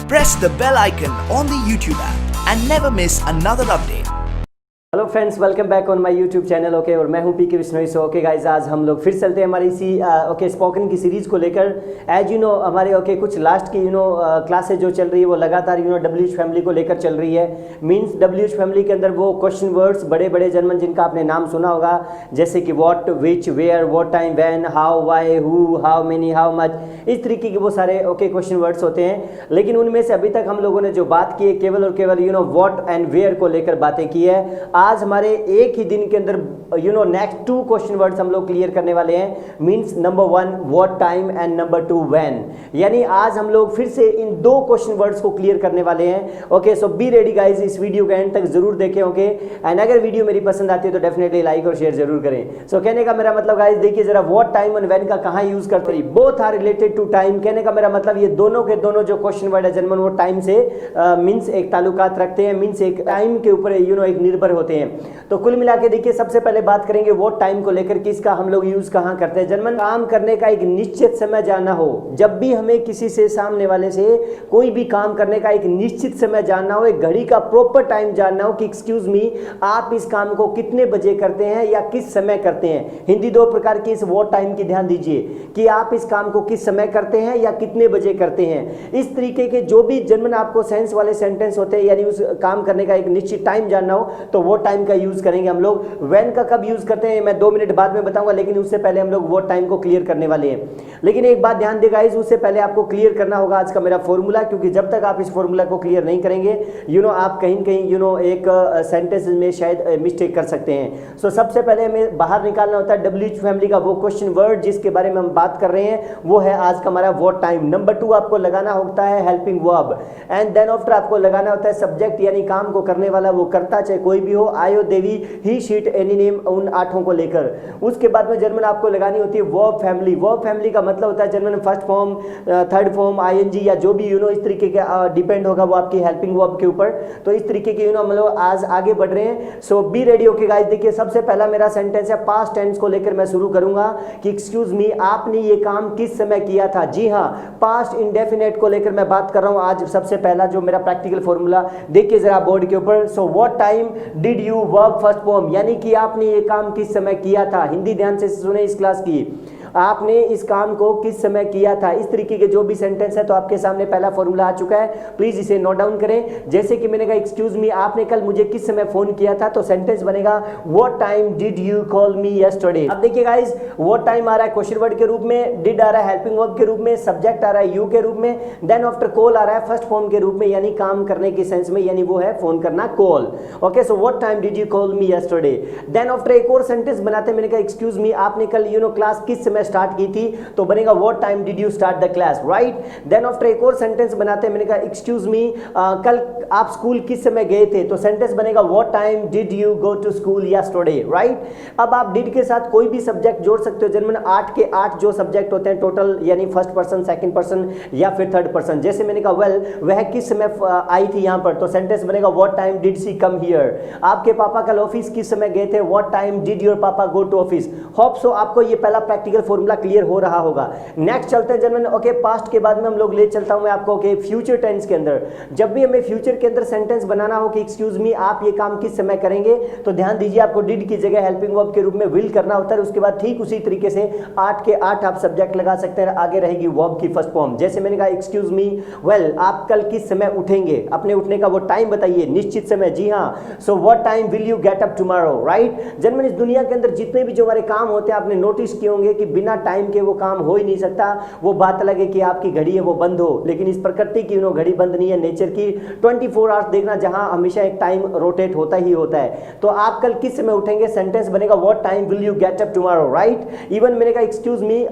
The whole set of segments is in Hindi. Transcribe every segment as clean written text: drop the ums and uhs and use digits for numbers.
Press the bell icon on the YouTube app and never miss another update. Hello friends, welcome back on my YouTube channel. Okay, और मैं हूं पीके बिश्नोई। सो ओके गाइज, आज हम लोग फिर चलते हैं हमारी इसी स्पोकन की सीरीज़ को लेकर। एज यू नो हमारे कुछ लास्ट की क्लासेज जो चल रही है वो लगातार डब्ल्यूएच फैमिली को लेकर चल रही है। मींस डब्ल्यूएच फैमिली के अंदर वो क्वेश्चन वर्ड्स बड़े बड़े जर्मन जिनका आपने नाम सुना होगा, जैसे कि what, which, where, what time, when, how, why, who, how many, how much, इस तरीके के वो सारे क्वेश्चन वर्ड्स होते हैं। लेकिन उनमें से अभी तक हम लोगों ने जो बात की है केवल और केवल व्हाट एंड वेयर को लेकर बातें की है। आज हमारे एक ही दिन के अंदर नेक्स्ट 2 क्वेश्चन वर्ड्स हम लोग क्लियर करने वाले हैं। Means number 1 what time and number 2 when. यानी आज हम लोग फिर से इन 2 क्वेश्चन वर्ड्स को क्लियर करने वाले हैं। Okay, so be ready guys, इस वीडियो के एंड तक जरूर देखें। ओके, एंड अगर वीडियो मेरी पसंद आती है तो डेफिनेटली लाइक और शेयर जरूर करें। सो कहने का मेरा मतलब गाइस, देखिए जरा व्हाट टाइम एंड व्हेन का कहां यूज करते हैं। Both are related to time. कहने का मेरा मतलब ये दोनों के दोनों जो क्वेश्चन वर्ड है जर्मन वो टाइम से मींस एक ताल्लुकात रखते हैं, मींस एक टाइम के ऊपर एक निर्भर होते हैं। तो कुल मिला के देखिए, सबसे पहले बात करेंगे वो टाइम को लेकर कि इसका हम लोग यूज कहां करते हैं। जर्मन काम करने का एक निश्चित समय जानना हो, जब भी हमें किसी से सामने वाले से कोई भी काम करने का एक निश्चित समय जानना हो, एक घड़ी का प्रॉपर टाइम जानना हो कि एक्सक्यूज मी, आप इस काम को कितने बजे करते हैं या किस समय करते हैं। हिंदी 2 प्रकार की इस वो टाइम की ध्यान दीजिए कि आप इस काम को किस समय करते हैं या कितने बजे करते हैं। इस तरीके के जो भी जर्मन आपको सेंस वाले सेंटेंस होते हैं, यानी उस काम करने का एक निश्चित टाइम जानना हो तो वो टाइम का यूज करेंगे हम लोग। व्हेन का कब यूज करते हैं मैं 2 मिनट बाद में बताऊंगा, लेकिन उससे पहले हम लोग वो टाइम को क्लियर करने वाले हैं। लेकिन एक बात ध्यान देगा गाइस, उससे पहले आपको क्लियर करना होगा आज का मेरा फॉर्मूला, क्योंकि जब तक आप इस फॉर्मूला को क्लियर नहीं करेंगे आप कहीं कहीं एक सेंटेंस में शायद मिस्टेक कर सकते हैं। सो सबसे पहले हमें बाहर निकालना होता है डब्ल्यूएच फैमिली का वो क्वेश्चन वर्ड जिसके बारे में हम बात कर रहे हैं, वो है आज का हमारा वो टाइम। नंबर 2 आपको लगाना होता है helping verb, and then after आपको लगाना होता है सब्जेक्ट, यानी काम को करने वाला वो करता चाहे कोई भी हो, आयो, देवी, ही, शीट, एनी नेम, उन 8 को लेकर। उसके बाद में जर्मन आपको लगानी होती है वर्ब फैमिली। वर्ब फैमिली का मतलब होता है जर्मन first form, third form, ING या जो भी इस तरीके के डिपेंड होगा वो आपकी हेल्पिंग वर्ब के ऊपर। तो इस तरीके के हम लोग आज आगे बढ़ रहे हैं। सो बी रेडी। ओके गाइस, देखिए सबसे पहला मेरा सेंटेंस है पास्ट टेंस को लेकर मैं शुरू करूंगा कि एक्सक्यूज मी, आपने ये काम किस समय किया था। जी हाँ, पास्ट इंडेफिनेट को लेकर मैं बात कर रहा हूं आज। सबसे पहला जो मेरा प्रैक्टिकल फॉर्मूला देखिए जरा बोर्ड के ऊपर। सो what time did you verb first form, यानी कि आपने ये काम किस समय किया था। हिंदी ध्यान से सुने इस क्लास की, आपने इस काम को किस समय किया था। इस तरीके के जो भी सेंटेंस है तो आपके सामने पहला फॉर्मूला आ चुका है, प्लीज इसे नोट डाउन करें। जैसे कि मैंने कहा एक्सक्यूज मी, आपने कल मुझे किस समय फोन किया था, तो सेंटेंस बनेगा what time did you call me yesterday. अब देखिए गाइस, व्हाट टाइम आ रहा है क्वेश्चन वर्ड के रूप में, डिड आ रहा है हेल्पिंग वर्ब के रूप में, सब्जेक्ट आ रहा है यू के रूप में, देन आफ्टर कॉल आ रहा है फर्स्ट फॉर्म के रूप में, यानी काम करने के सेंस में, यानी वो है फोन करना, call. Okay, so what time did you call me yesterday. Then after एक और सेंटेंस बनाते हैं, मैंने कहा एक्सक्यूज मी, आपने कल क्लास किस समय स्टार्ट की थी, तो बनेगा what time did you start the class, right. Then after एक और सेंटेंस बनाते हैं, मैंने कहा एक्सक्यूज मी, कल आप स्कूल किस समय गए थे, तो सेंटेंस बनेगा what time did you go to school yesterday, right. अब आप डिड के साथ कोई भी सब्जेक्ट जोड़ सकते हो। जर्मन 8 के 8 जो सब्जेक्ट होते हैं टोटल, यानी फर्स्ट पर्सन, सेकंड पर्सन या फिर थर्ड पर्सन। जैसे मैंने कहा वेल, वह किस समय आई थी यहां पर, तो सेंटेंस बनेगा what time did she come here. आपके पापा कल ऑफिस किस समय गए थे, what time did your papa go to office. Hope so आपको ये पहला प्रैक्टिकल फॉर्मूला क्लियर हो रहा होगा। नेक्स्ट चलते हैं जर्मन। ओके, पास्ट के बाद में हम लोग ले चलता हूं मैं आपको फ्यूचर टेंस के अंदर। जब भी हमें फ्यूचर के अंदर सेंटेंस बनाना हो कि एक्सक्यूज मी, आप ये काम किस समय करेंगे, तो ध्यान दीजिए आपको डिड की जगह हेल्पिंग वर्ब के रूप में विल करना होता है। उसके बाद ठीक उसी तरीके से 8 के 8 आप सब्जेक्ट लगा सकते हैं, आगे रहेगी वर्ब की फर्स्ट फॉर्म। जैसे मैंने कहा एक्सक्यूज मी, वेल आप कल किस समय उठेंगे, अपने उठने का वो टाइम बताइए, निश्चित समय। जी हाँ, सो what time will you get up tomorrow, right. German इस दुनिया के अंदर जितने भी जो हमारे काम होते हैं, आपने नोटिस किए होंगे कि बिना टाइम के वो काम हो ही नहीं सकता। वो बात अलग है कि आपकी घड़ी है वो बंद हो, लेकिन इस प्रकृति की घड़ी बंद नहीं है, नेचर की 24 आवर्स देखना, जहां हमेशा एक टाइम रोटेट होता ही होता है। तो आप कल किस समय उठेंगे, सेंटेंस बनेगा what time will you get up tomorrow, right. Even मैंने कहा एक्सक्यूज मी,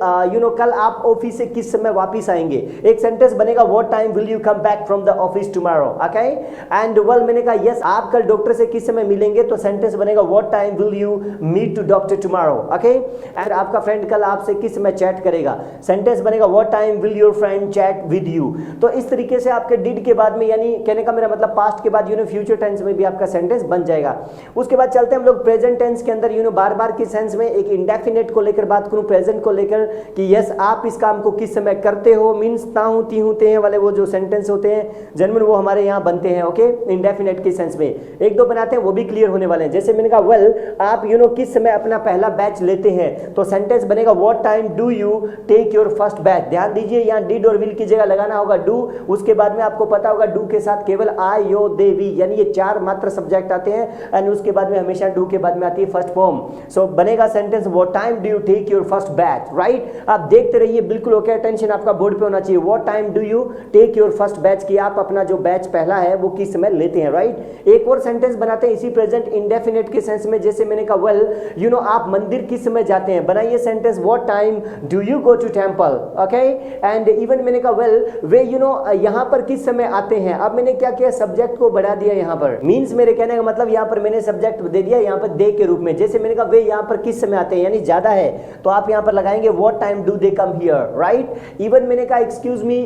कल आप ऑफिस से किस समय वापस आएंगे, एक सेंटेंस बनेगा what time will you come back from the office tomorrow. Okay, and well मैंने कहा यस, आप कल डॉक्टर से किस समय मिलेंगे, तो सेंटेंस बनेगा what time will you meet to doctor tomorrow. Okay, and आपका फ्रेंड कल आपसे किस समय चैट करेगा। सेंटेंस बनेगा what time will your friend chat with you. तो इस तरीके से आपके डिड के बाद में, यानी कहने का मेरा मतलब पास्ट के बाद फ्यूचर टेंस में भी आपका सेंटेंस बन जाएगा। उसके बाद चलते हैं हम लोग प्रेजेंट टेंस के अंदर बार बार के सेंस में। एक इंडेफिनेट को लेकर बात करूं, प्रेजेंट को लेकर कि यस आप इस काम को किस समय करते हो, मींस ता हूं ती हूं ते हैं वाले वो जो सेंटेंस होते हैं जनरल वो हमारे यहाँ बनते हैं। ओके, इंडेफिनेट के सेंस में एक दो बनाते हैं, वो भी क्लियर होने वाले हैं। जैसे मैंने कहा वेल आप किस समय अपना पहला बैच लेते हैं, तो सेंटेंस बनेगा what time do you take your first batch. ध्यान दीजिए यहाँ डिड और विल की जगह लगाना होगा डू, उसके बाद में आपको पता होगा डू के साथ केवल आई यो दे वी, यानी ये चार मात्र सब्जेक्ट आते हैं एंड उसके बाद में हमेशा डू के बाद में आती है फर्स्ट फॉर्म। सो बनेगा sentence what time do you take your first batch, right. आप देखते रहिए, बिल्कुल ओके, अटेंशन आपका बोर्ड पे होना चाहिए। What time do you take your first batch, कि आप अपना जो बैच पहला है वो किस समय लेते हैं, राइट। एक और सेंटेंस बनाते हैं इसी प्रेजेंट इंडेफिनेट के सेंस में। जैसे मैंने कहा वेल आप मंदिर किस समय जाते हैं, बनाइए sentence what time do you go to temple, okay. And even मैंने कहा वेल वे यहाँ पर किस समय आते हैं। अब मैंने क्या किया, सब्जेक्ट को बढ़ा दिया यहाँ पर, मींस मेरे कहने का मतलब यहाँ पर मैंने सब्जेक्ट दे दिया यहाँ पर दे के रूप में। जैसे मैंने कहा वे यहाँ पर किस समय आते हैं, यानी ज्यादा है तो आप यहाँ पर लगाएंगे what time do they come here, right. Even मैंने कहा एक्सक्यूज मी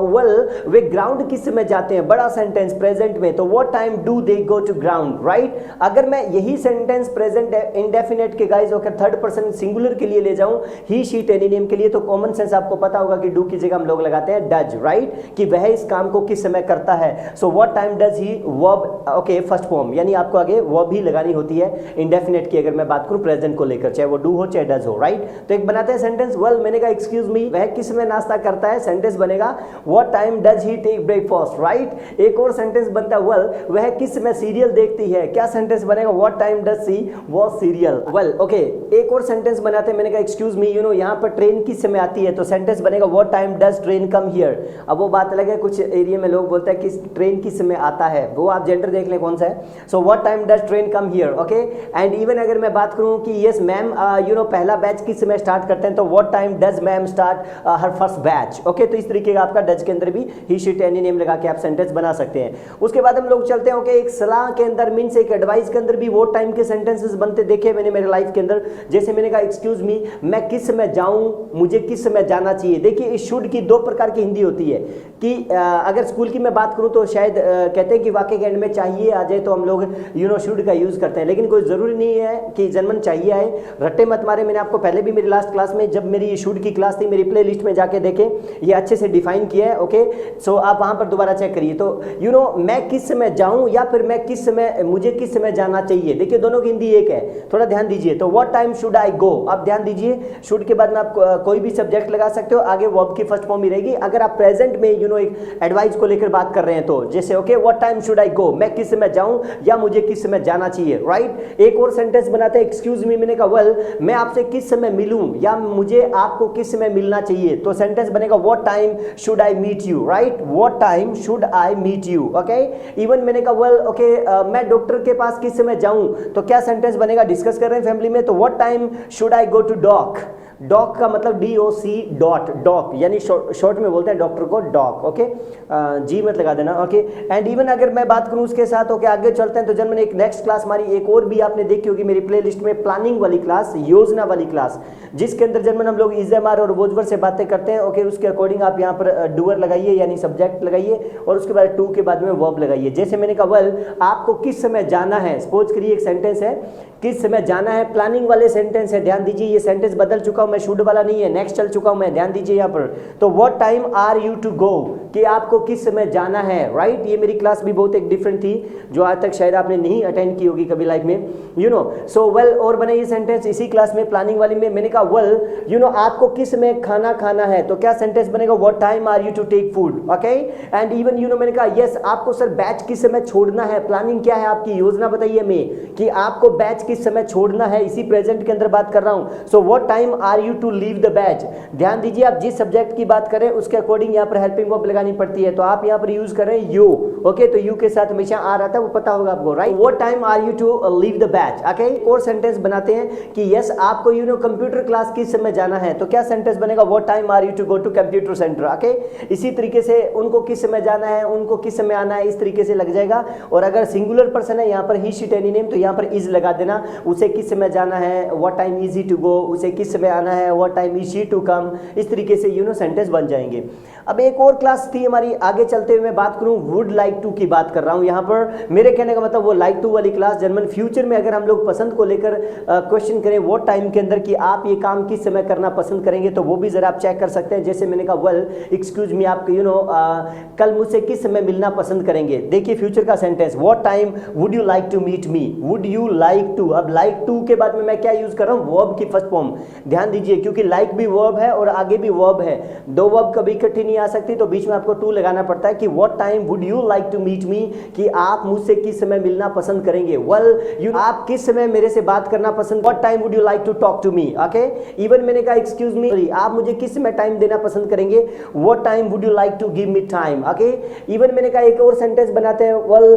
वेल वे ग्राउंड किस समय जाते हैं, बड़ा सेंटेंस प्रेजेंट में, तो what time do they go to ground, right. अगर मैं यही सेंटेंस प्रेजेंट इंडेफिनेट के गाइस थर्ड पर्सन सिंगुलर के लिए ले जाऊं, ही शी एनी नेम के लिए, तो कॉमन सेंस आपको पता होगा कि डू की जगह हम लोग लगाते हैं डज, राइट, कि वह इस काम को किस समय करता है। सो what time does he verb, okay, first form, यानी आपको आगे वर्ब ही लगानी होती है इंडेफिनेट की अगर मैं बात करूं प्रेजेंट को लेकर, चाहे वो डू हो चाहे डज हो, राइट। तो एक बनाते हैं सेंटेंस वेल मैंने कहा एक्सक्यूज मी वह किस समय नाश्ता करता है, सेंटेंस बनेगा what time does he take breakfast, right. एक और सेंटेंस बनता है वेल वह किस समय सीरियल देखती है, क्या सेंटेंस बनेगा what time does she watch serial, well okay. एक और सेंटेंस बनाते हैं, मैंने कहा एक्सक्यूज मी यहाँ पर ट्रेन किस समय आती है, तो सेंटेंस बनेगा what time does train come here. अब वो बात अलग है, कुछ एरिया में लोग बोलते हैं कि ट्रेन किस समय आता है, वो आप जेंडर देख लें कौन सा है। सो what time does train come here, okay. And even अगर मैं बात करूं कि यस मैम पहला बैच किस समय स्टार्ट करते हैं, तो what time does ma'am start her first batch, okay. तो इस तरीके का आपका डज के अंदर भी ही शी एनी नेम लगा के आप सेंटेंस बना सकते हैं। उसके बाद हम लोग चलते हैं, ओके, एक सलाह के अंदर मींस एक एडवाइस के अंदर भी व्हाट टाइम के सेंटेंसेस बनते देखे मैंने मेरे लाइफ के अंदर। जैसे मैंने कहा एक्सक्यूज मी मैं किस समय जाऊं, मुझे किस समय जाना चाहिए। देखिए इस शुड की दो प्रकार की हिंदी होती है कि अगर स्कूल की मैं बात करूं तो शायद कहते हैं कि वाक्य के एंड में चाहिए आ जाए तो हम लोग शुड का यूज करते हैं, लेकिन कोई जरूरी नहीं है कि जन्मन चाहिए आए। रट्टे मत मारे, मैंने आपको पहले भी मेरी लास्ट क्लास में जब मेरी शुड की क्लास थी मेरी प्ले लिस्ट में जाके देखें, ये अच्छे से डिफाइन किया है, ओके। सो आप वहां पर दोबारा चेक करिए। तो मैं किस समय जाऊं या फिर मैं किस समय, मुझे किस समय जाना चाहिए, देखिए दोनों की हिंदी एक है, थोड़ा ध्यान दीजिए। तो व्हाट टाइम शुड आई गो, आप ध्यान दीजिए, शुड के बाद में आप कोई भी सब्जेक्ट लगा सकते हो, आगे वर्ब की फर्स्ट फॉर्म ही रहेगी। अगर आप प्रेजेंट में एक एडवाइस को लेकर बात कर रहे हैं तो जैसे okay what time should I go, मैं किस समय जाऊं या मुझे किस समय जाना चाहिए, राइट। एक और सेंटेंस बनाते हैं एक्सक्यूज मी, मैंने कहा वेल मैं आपसे किस समय मिलूं या मुझे आपको किस समय मिलना चाहिए, तो सेंटेंस बनेगा what time should I meet you, right. What time should I meet you, okay. Even मैंने कहा वेल ओके मैं डॉक्टर के पास किस समय जाऊं, तो क्या सेंटेंस बनेगा, डिस्कस कर रहे हैं फैमिली में, तो what time should I go to doc. Doc का मतलब DOC डॉट, डॉक यानी शॉर्ट में बोलते हैं डॉक्टर को डॉक, ओके, जी मत लगा देना, ओके। एंड इवन अगर मैं बात करूं उसके साथ, ओके, आगे चलते हैं तो जब मैंने एक नेक्स्ट क्लास हमारी एक और भी आपने देखी होगी मेरी प्ले लिस्ट में, प्लानिंग वाली क्लास, योजना वाली क्लास, जिसके अंदर जब हम लोग इज़ेमार और वोजवर से बातें करते हैं, ओके, उसके अकॉर्डिंग आप यहाँ पर डूअर लगाइए यानी सब्जेक्ट लगाइए और उसके बाद टू के बाद में वर्ब लगाइए। जैसे मैंने कहा वेल आपको किस समय जाना है, सपोज करिए एक सेंटेंस है किस समय जाना है, प्लानिंग वाले सेंटेंस है, ध्यान दीजिए ये सेंटेंस बदल चुका हूं मैं, शुड वाला नहीं है, नेक्स्ट चल चुका हूं मैं, ध्यान दीजिए यहाँ पर। तो what time are you to go, कि आपको किस समय जाना है, राइट। ये मेरी क्लास भी बहुत एक डिफरेंट थी जो आज तक शायद आपने नहीं अटेंड की होगी कभी लाइफ में, सो वेल। और बने ये सेंटेंस इसी क्लास में प्लानिंग वाली में, मैंने कहा वेल आपको किस समय खाना खाना है, तो क्या सेंटेंस बनेगा what time are you to take food, okay. And even मैंने कहा यस आपको सर बैच किस समय छोड़ना है, प्लानिंग क्या है आपकी, योजना बताइए हमें कि आपको बैच किस समय छोड़ना है, इसी प्रेजेंट के अंदर बात कर रहा हूं। So what time are you to leave the batch, ध्यान दीजिए आप जिस सब्जेक्ट की बात करें उसके अकॉर्डिंग यहाँ पर हेल्पिंग वर्ब लगानी पड़ती है, तो आप यहाँ पर यूज कर रहे हैं यू, ओके। तो यू के साथ हमेशा आ रहा था, वो पता होगा आपको, right. What time are you to leave the batch, okay. और सेंटेंस बनाते हैं कि यस आपको कंप्यूटर क्लास किस समय जाना है, तो क्या सेंटेंस बनेगा what time are you to go to computer centre, okay. इसी तरीके से उनको किस समय जाना है, उनको किस समय आना है, इस तरीके से लग जाएगा। और अगर सिंगुलर पर्सन है यहाँ पर ही शी एनी नेम, तो यहाँ पर इज लगा देना, उसे किस समय जाना है, what time is he to go, उसे किस समय आना आना है, what time is she to come, इस तरीके से सेंटेंस बन जाएंगे। अब एक और क्लास थी हमारी, आगे चलते हुए मैं बात करूं वुड लाइक टू की बात कर रहा हूं यहाँ पर। मेरे कहने का मतलब वो लाइक टू वाली क्लास जर्मन फ्यूचर में अगर हम लोग पसंद को लेकर क्वेश्चन करें व्हाट टाइम के अंदर कि आप ये काम किस समय करना पसंद करेंगे, तो वो भी जरा आप चेक कर सकते हैं। जैसे मैंने कहा वेल एक्सक्यूज मी, आप कल मुझसे किस समय मिलना पसंद करेंगे। देखिए फ्यूचर का sentence, what time would you like to meet me, would you like to. अब लाइक टू के बाद में मैं क्या यूज कर रहा हूं, वर्ब की फर्स्ट फॉर्म। ध्यान दीजिए क्योंकि लाइक भी वर्ब है और आगे भी वर्ब है, दो वर्ब कभी इकट्ठी नहीं आ सकती, तो बीच में आपको टू लगाना पड़ता है कि what time would you like to meet me, कि आप मुझसे किस समय मिलना पसंद करेंगे। वेल आप किस समय मेरे से बात करना पसंद, what time would you like to talk to me. Okay, even मैंने कहा एक्सक्यूज मी, आप मुझे किस समय टाइम देना पसंद करेंगे, what time would you like to give me time. Okay, even मैंने कहा एक और सेंटेंस बनाते हैं, वेल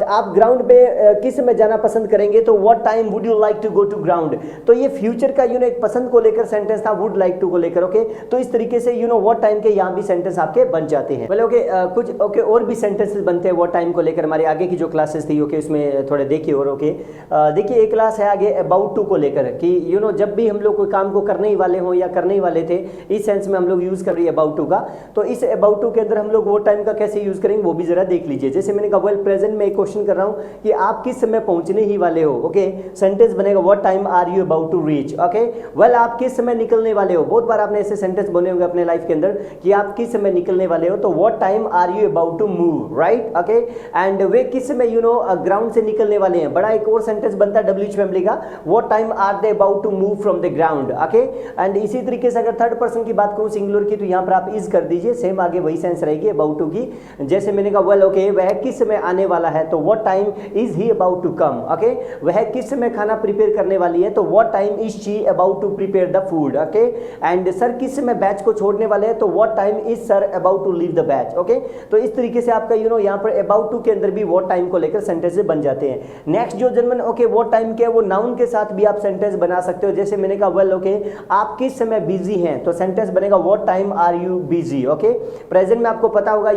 आप ग्राउंड पे किस समय जाना पसंद करेंगे, तो what time would you like to go to ground. तो ये फ्यूचर का एक पसंद को लेकर सेंटेंस था, वुड लाइक टू को लेकर। ओके, तो इस तरीके से व्हाट टाइम के यहां भी सेंटेंस आपके बन जाते हैं। वेल ओके, कुछ ओके और भी सेंटेंसेस बनते हैं व्हाट टाइम को लेकर। हमारे आगे की जो क्लासेस थी ओके उसमें थोड़े देखिए। और ओके देखिए एक क्लास है आगे अबाउट टू को लेकर कि जब भी हम लोग कोई काम को करने ही वाले हों या करने ही वाले थे, इस सेंस में हम लोग यूज कर रही है अबाउट टू का। तो इस अबाउट टू के अंदर हम लोग व्हाट टाइम का कैसे यूज करेंगे वो भी जरा देख लीजिए। जैसे मैंने कहा वेल प्रेजेंट में एक क्वेश्चन कर रहा हूं कि आप किस समय पहुंचने ही वाले हो। ओके, सेंटेंस बनेगा what time are you about to reach. Okay, well आप किस समय निकलने वाले हो। बहुत बार आपने ऐसे सेंटेंस बने होंगे अपने लाइफ के अंदर कि आप किस समय निकलने वाले हो, तो what time are you about to move, right. Okay, and वे किस समय ग्राउंड से निकलने वाले हैं। बड़ा एक और सेंटेंस बनता है डब्ल्यूएच फैमिली का, what time are they about to move from the ground. Okay, and इसी तरीके से अगर थर्ड पर्सन की बात करूं सिंगुलर की, तो यहां पर आप इज कर दीजिए, सेम आगे वही सेंस रहेगी अबाउट टू की। जैसे मैंने कहा वेल ओके वह किस समय आने वाला है, तो what time is he about to come. Okay, वह किस समय खाना प्रिपेयर करने वाली है, तो what time is she about to prepare the food. Okay, and sir किस समय बैच को छोड़ने वाले हैं, तो what time is sir about to leave the batch. Okay, तो इस तरीके से आपका यहां पर अबाउट टू के अंदर भी व्हाट टाइम को लेकर सेंटेंसेस बन जाते हैं। नेक्स्ट जो जर्मन ओके व्हाट टाइम के वो नाउन के साथ भी आप सेंटेंस बना सकते हो। जैसे मैंने कहा वेल ओके आप किस समय बिजी हैं, तो सेंटेंस बनेगा what time are you busy. Okay, present में आपको पता होगा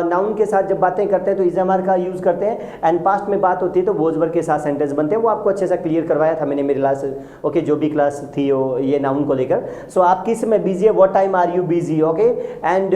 नाउन के साथ जब बातें करते हैं तो इज़ामार का यूज करते हैं, एंड पास्ट में बात होती है तो वोज वर्ब के साथ सेंटेंस बनते हैं। वो आपको अच्छे से क्लियर करवाया था मैंने मेरी क्लास ओके जो भी क्लास थी ये नाउन को लेकर। सो आप किस समय बिजी है, what time are you busy. Okay, and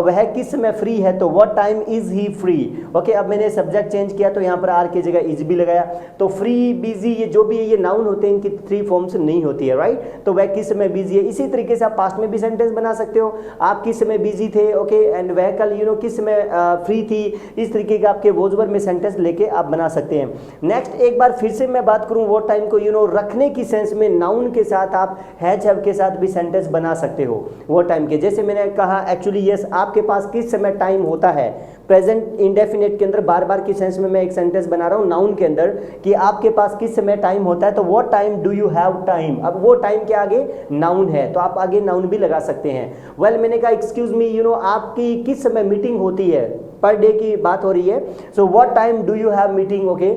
वह किस समय फ्री है, तो what time is he free. Okay, अब मैंने सब्जेक्ट चेंज किया तो यहाँ पर आर की जगह इज भी लगाया, तो फ्री बिजी ये जो भी है ये नाउन होते हैं, इनकी थ्री फॉर्म्स नहीं होती है, राइट। तो वह किस समय बिजी है। इसी तरीके से आप पास्ट में भी सेंटेंस बना सकते हो, आप किस समय बिजी थे। ओके, एंड वह कल किस समय फ्री थी। इस तरीके के आपके वोज वर्ब में सेंटेंस लेके आप बना सकते हैं। नेक्स्ट एक बार फिर से मैं बात करूं व्हाट टाइम को रखने की सेंस में नाउन के साथ आप हैज हैव के साथ भी सेंटेंस बना सकते हो व्हाट टाइम के। जैसे मैंने कहा एक्चुअली यस आपके पास किस समय टाइम होता है, प्रेजेंट इंडेफिनिट के अंदर बार बार की सेंस में मैं एक सेंटेंस बना रहा हूं नाउन के अंदर कि आपके पास किस समय टाइम होता है, तो what time do you have time. अब वो टाइम के आगे नाउन है तो आप आगे नाउन भी लगा सकते हैं। वेल मैंने कहा एक्सक्यूज मी आपकी किस समय मीटिंग होती है, पर डे की बात हो रही है, सो what time do you have meeting. Okay,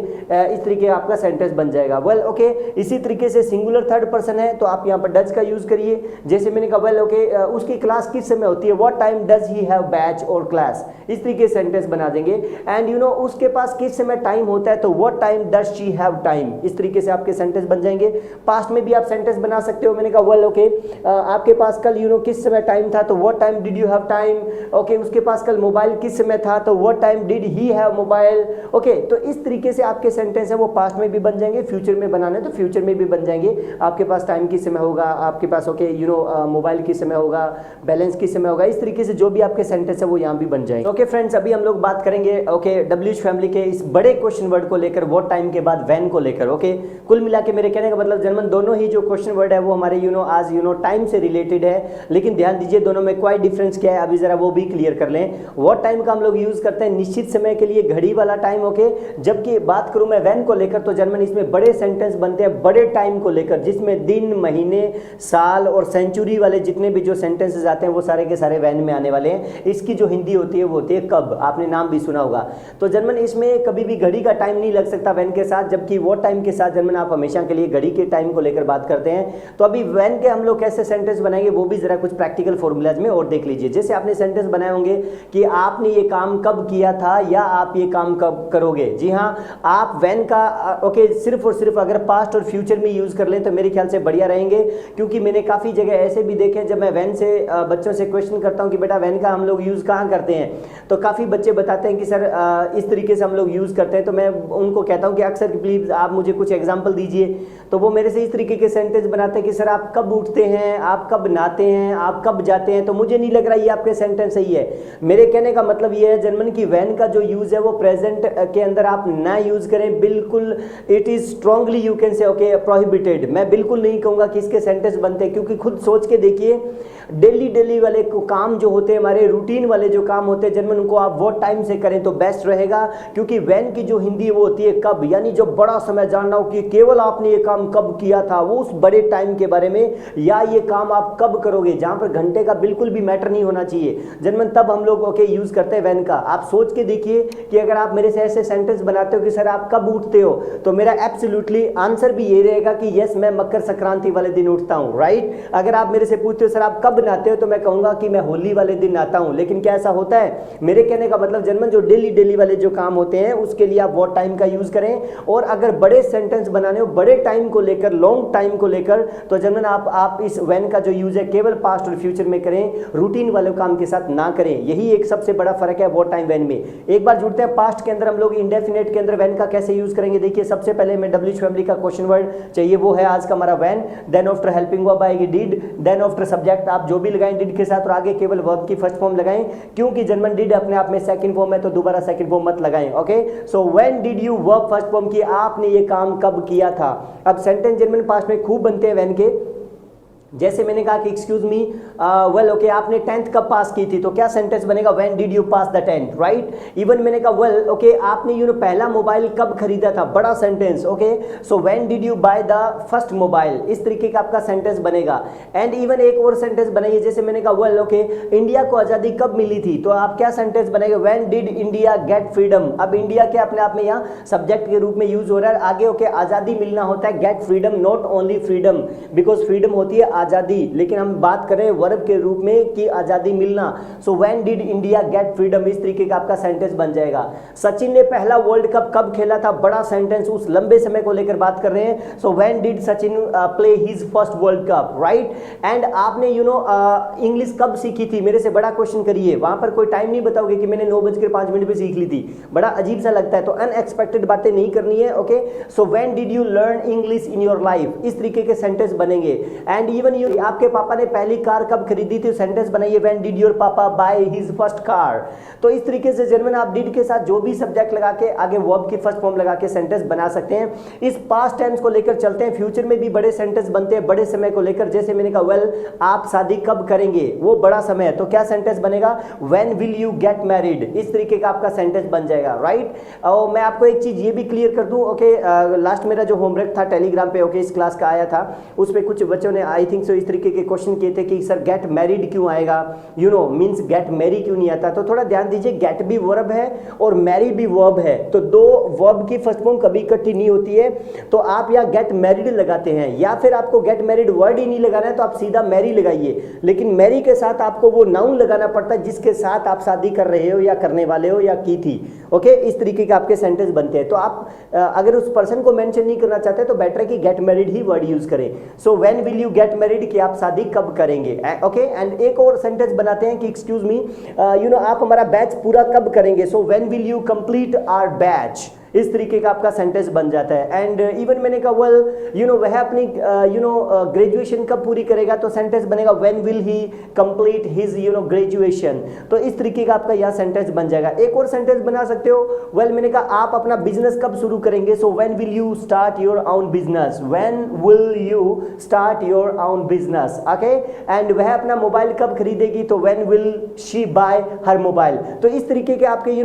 इस तरीके आपका सेंटेंस बन जाएगा। वेल ओके, इसी तरीके से सिंगुलर थर्ड पर्सन है तो आप यहाँ पर डज का यूज करिए। जैसे मैंने कहा वेल ओके उसकी क्लास किस समय होती है, what time does he have batch और क्लास। इस तरीके से सेंटेंस बना देंगे। एंड उसके पास किस समय टाइम होता है, तो what time does she have time. इस तरीके से आपके सेंटेंस बन जाएंगे। पास्ट में भी आप सेंटेंस बना सकते हो। मैंने कहा वेल ओके आपके पास कल किस समय टाइम था, तो what time did you have time. Okay, उसके पास कल मोबाइल किस समय था, तो what time did he have mobile. Okay, तो इस तरीके से आपके सेंटेंस है वो पास्ट में भी बन जाएंगे, फ्यूचर में बनाने तो फ्यूचर में भी बन जाएंगे। आपके पास टाइम किस समय होगा, आपके पास ओके मोबाइल किस समय होगा, बैलेंस किस समय होगा। इस तरीके से जो भी आपके सेंटेंस है वो यहाँ भी बन जाएंगे। ओके फ्रेंड्स, अभी हम लोग बात करेंगे ओके डब्ल्यूएच फैमिली के इस बड़े क्वेश्चन वर्ड को लेकर, व्हाट टाइम के बाद व्हेन को लेकर। ओके, कुल मिला के मेरे कहने का मतलब जर्मन दोनों ही जो क्वेश्चन वर्ड है वो हमारे आज टाइम से रिलेटेड है, लेकिन ध्यान दीजिए दोनों में कोई डिफरेंस क्या है अभी जरा वो भी क्लियर कर लें। व्हाट टाइम का हम लोग यूज करते हैं निश्चित समय के लिए, घड़ी वाला टाइम। ओके, जबकि बात करूं मैं व्हेन को लेकर तो जर्मन इसमें बड़े सेंटेंस बनते हैं बड़े टाइम को लेकर, जिसमें दिन महीने साल और सेंचुरी वाले जितने भी जो सेंटेंसेस आते हैं वो सारे के सारे व्हेन में आने वाले हैं। इसकी जो हिंदी होती है वो होती है कब, आपने नाम भी सुना होगा। तो जर्मन इसमें कभी भी घड़ी का टाइम नहीं लग सकता व्हेन के साथ, जबकि व्हाट टाइम के साथ जर्मन आप हमेशा के लिए घड़ी के टाइम को लेकर बात करते हैं। तो अभी व्हेन के हम लोग कैसे सेंटेंस बनाएंगे वो भी जरा कुछ प्रैक्टिकल फॉर्मूलाज में और देख लीजिए। जैसे आपने सेंटेंस बनाए होंगे कि आपने ये काम कब किया था या आप ये काम कब करोगे। जी हाँ, आप आप वैन का ओके सिर्फ और सिर्फ अगर पास्ट और फ्यूचर में यूज़ कर लें तो मेरे ख्याल से बढ़िया रहेंगे, क्योंकि मैंने काफ़ी जगह ऐसे भी देखे जब मैं वैन से बच्चों से क्वेश्चन करता हूँ कि बेटा वैन का हम लोग यूज़ कहाँ करते हैं, तो काफ़ी बच्चे बताते हैं कि सर इस तरीके से हम लोग यूज़ करते हैं। तो मैं उनको कहता हूँ कि अक्सर प्लीज़ आप मुझे कुछ एग्जाम्पल दीजिए, तो वो मेरे से इस तरीके के सेंटेंस बनाते हैं कि सर आप कब उठते हैं, आप कब नहाते हैं, आप कब जाते हैं। तो मुझे नहीं लग रहा ये आपके सेंटेंस सही है। मेरे कहने का मतलब ये है जर्मन की वैन का जो यूज़ है वो प्रेजेंट के अंदर आप ना यूज़ करें, बिल्कुल it is strongly you can say okay prohibited. मैं बिल्कुल नहीं कहूँगा कि इसके सेंटेंस बनते हैं, क्योंकि खुद सोच के देखिए डेली वाले काम जो होते हैं, हमारे रूटीन वाले जो काम होते हैं जर्मन, उनको आप वो टाइम से करें तो बेस्ट रहेगा। क्योंकि वैन की जो हिंदी वो होती है कब, यानी जो बड़ा समय जानना हो कि केवल आपने ये काम कब किया था, वो उस बड़े टाइम के बारे में, या ये काम आप कब करोगे, जहां पर घंटे का बिल्कुल भी मैटर नहीं होना चाहिए जर्मन, तब हम लोग ओके यूज करते हैं वैन का। आप सोच के देखिए कि अगर आप मेरे से ऐसे सेंटेंस बनाते हो कि सर आप कब उठते हो, तो मेरा एब्सोल्युटली आंसर भी ये रहेगा कि यस मैं मकर संक्रांति वाले दिन उठता हूं, राइट। अगर आप मेरे से पूछते हो सर आप कब नहाते हो, तो मैं कहूंगा कि मैं होली वाले दिन नहाता हूं। लेकिन क्या ऐसा होता है? मेरे कहने का मतलब जर्मन जो डेली वाले जो काम होते हैं उसके लिए आप वो टाइम का यूज करें। और अगर बड़े सेंटेंस बनाने हो बड़े टाइम को लेकर, लॉन्ग टाइम को लेकर, तो जर्मन आप इस वैन का जो यूज है केवल पास्ट और फ्यूचर में करें, रूटीन वाले काम के साथ ना करें। यही एक सबसे बड़ा फर्क है वो टाइम वैन में। एक बार जुड़ते हैं पास्ट के अंदर, हम लोग इंडेफिनेट के अंदर वैन का कैसे यूज करेंगे। देखिए सबसे पहले मैं डब्ल्यूएच फैमिली का क्वेश्चन वर्ड चाहिए, वो है आज का हमारा when. Then after helping verb आएगी डिड, देन आफ्टर सब्जेक्ट आप जो भी लगाएं डिड के साथ, और आगे केवल वर्ब की फर्स्ट फॉर्म लगाएं, क्योंकि जर्मन डिड अपने आप में सेकंड फॉर्म है तो दोबारा सेकंड फॉर्म मत लगाएं। Okay, so when did you verb first form की, आपने ये काम कब किया था। अब सेंटेंस जर्मन पास्ट में खूब बनते हैं वैन के। जैसे मैंने कहा कि एक्सक्यूज मी वेल ओके आपने 10th कब पास की थी, तो क्या सेंटेंस बनेगा when did you pass the 10th, right. Even मैंने कहा वेल ओके आपने पहला मोबाइल कब खरीदा था, बड़ा sentence. Okay, so when did you by the first mobile, इस तरीके का आपका सेंटेंस बनेगा। एंड इवन एक और सेंटेंस बनाइए, जैसे मैंने कहा वेल ओके इंडिया को आज़ादी कब मिली थी, तो आप क्या सेंटेंस बनेगा when did India get freedom. अब इंडिया के अपने आप में यहाँ सब्जेक्ट के रूप में यूज हो रहा है, आगे ओके आज़ादी मिलना होता है, get freedom, not only freedom, because freedom होती है आज़ादी, लेकिन हम बात करें वर्ब के रूप में कि आज़ादी मिलना। So when did India get freedom, इस तरीके का आपका सेंटेंस बन जाएगा। सचिन ने पहला वर्ल्ड कप कब खेला था, बड़ा सेंटेंस, उस लंबे समय को लेकर बात कर रहे हैं। So when did Sachin play his first world cup, right. And आपने इंग्लिश कब सीखी थी, मेरे से बड़ा क्वेश्चन करिए, वहां पर कोई टाइम नहीं बताओगे कि मैंने 9:05 पे सीख ली थी, बड़ा अजीब सा लगता है, तो अनएक्सपेक्टेड बातें नहीं करनी है। Okay, so when did you learn English in your life, इस तरीके के सेंटेंस बनेंगे। एंड इवन आपके पापा ने पहली कार कब खरीदी थी, सेंटेंस बनाइए व्हेन डिड योर पापा बाय हिज फर्स्ट कार। तो इस तरीके से जर्मन आप डिड के साथ जो भी सब्जेक्ट लगा के आगे वर्ब की फर्स्ट फॉर्म लगा के सेंटेंस बना सकते हैं। इस पास्ट टेंस को लेकर चलते हैं, फ्यूचर में भी बड़े सेंटेंस बनते हैं बड़े समय को लेकर। जैसे मैंने कहा वेल आप शादी कब करेंगे, वो बड़ा समय है, तो क्या सेंटेंस बनेगा when will you get married, इस तरीके का आपका सेंटेंस बन जाएगा, राइट। और मैं आपको एक चीज ये भी क्लियर कर दूं, ओके लास्ट मेरा जो होमवर्क था टेलीग्राम पे ओके इस क्लास का आया था, उस पे कुछ बच्चों ने आई थिंक सो इस तरीके के क्वेश्चन किए थे कि सर गेट मैरिड क्यों आएगा, मींस गेट मैरी क्यों नहीं आता। तो थोड़ा ध्यान दीजिए, गेट भी वर्ब है और मैरी भी वर्ब है, तो दो वर्ब की फर्स्ट फॉर्म कभी इकट्ठी नहीं होती है। तो आप या गेट मैरिड लगाते हैं, या फिर आपको गेट मैरिड वर्ड ही नहीं लगाना है तो आप सीधा मैरी लगाइए, लेकिन मैरी के साथ आपको वो नाउन लगाना पड़ता है जिसके साथ आप शादी कर रहे हो या करने वाले हो या की थी। ओके, इस तरीके के आपके सेंटेंस बनते हैं। तो आप अगर उस पर्सन को मेंशन नहीं करना चाहते तो बेटर है कि गेट मैरिड ही वर्ड यूज करें। So when will you get married, कि आप शादी कब करेंगे। ओके, एंड एक और सेंटेंस बनाते हैं कि एक्सक्यूज मी आप हमारा बैच पूरा कब करेंगे, so when will you complete our batch, इस तरीके का आपका सेंटेंस बन जाता है। एंड इवन मैंने कहा वेल वह अपनी ग्रेजुएशन कब पूरी करेगा, तो सेंटेंस बनेगा when will he complete his graduation. तो इस तरीके का आपका यह सेंटेंस बन जाएगा। एक और सेंटेंस बना सकते हो, वेल मैंने कहा आप अपना बिजनेस कब शुरू करेंगे, so when will you start your own business, when will you start your own business. Okay, and वह अपना मोबाइल कब खरीदेगी, तो when will she bye her mobile. तो इस तरीके के आपके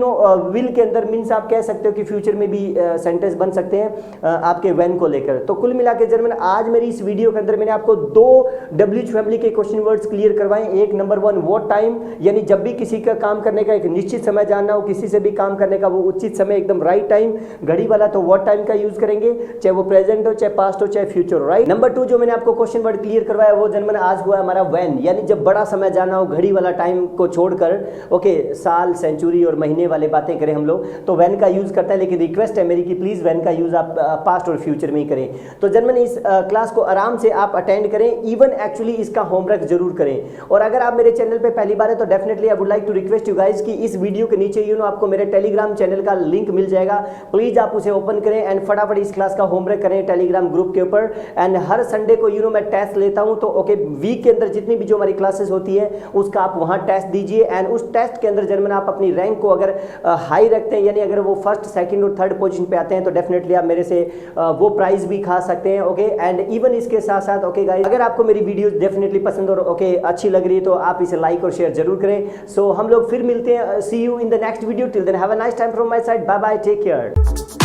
विल के अंदर मीन्स आप कह सकते हो कि फ्यूचर में भी सेंटेंस बन सकते हैं आपके व्हेन को लेकर। तो कुल मिला के जर्मन आज मेरी इस वीडियो के अंदर मैंने आपको दो डब्ल्यूएच फैमिली के क्वेश्चन वर्ड्स क्लियर करवाए। एक नंबर 1 व्हाट टाइम, यानी जब भी किसी का काम करने का एक निश्चित समय जानना हो, किसी से भी काम करने का वो उचित समय एकदम राइट टाइम, घड़ी वाला, तो व्हाट टाइम का यूज करेंगे, चाहे वो प्रेजेंट हो, चाहे पास्ट हो, चाहे फ्यूचर, राइट। नंबर 2 जो मैंने आपको क्वेश्चन वर्ड क्लियर करवाया वो जर्मन आज हुआ हमारा व्हेन, यानी जब बड़ा समय जानना हो, घड़ी वाला टाइम को छोड़कर ओके साल, सेंचुरी और महीने वाले बातें करें हम लोग, तो व्हेन का यूज करता है। लेकिन रिक्वेस्ट है मेरी कि प्लीज़ वैन का यूज़ आप पास्ट और फ्यूचर में ही करें। तो जनरल इस क्लास को आराम से आप अटेंड करें, इवन एक्चुअली इसका होमवर्क जरूर करें। और अगर आप मेरे चैनल पे पहली बार है तो definitely I would like to request you guys कि इस वीडियो के नीचे आपको मेरे टेलीग्राम चैनल का लिंक मिल जाएगा, प्लीज आप उसे ओपन करें एंड फटाफट इस क्लास का होमवर्क करें टेलीग्राम ग्रुप के ऊपर। एंड हर संडे को मैं टेस्ट लेता हूं, तो ओके वीक के अंदर जितनी भी जो हमारी क्लासेस होती है उसका आप वहां टेस्ट दीजिए एंड उस टेस्ट के अंदर जनरल आप अपनी रैंक को अगर हाई रखते हैं, यानी अगर वो फर्स्ट सेकंड और थर्ड पोजीशन पे आते हैं, तो डेफिनेटली आप मेरे से वो प्राइज भी खा सकते हैं। ओके एंड इवन इसके साथ साथ ओके गाइस, अगर आपको मेरी वीडियो डेफिनेटली पसंद और ओके अच्छी लग रही है तो आप इसे लाइक और शेयर जरूर करें। सो हम लोग फिर मिलते हैं, see you in the next video, till then have a nice time from my side, bye bye, take care.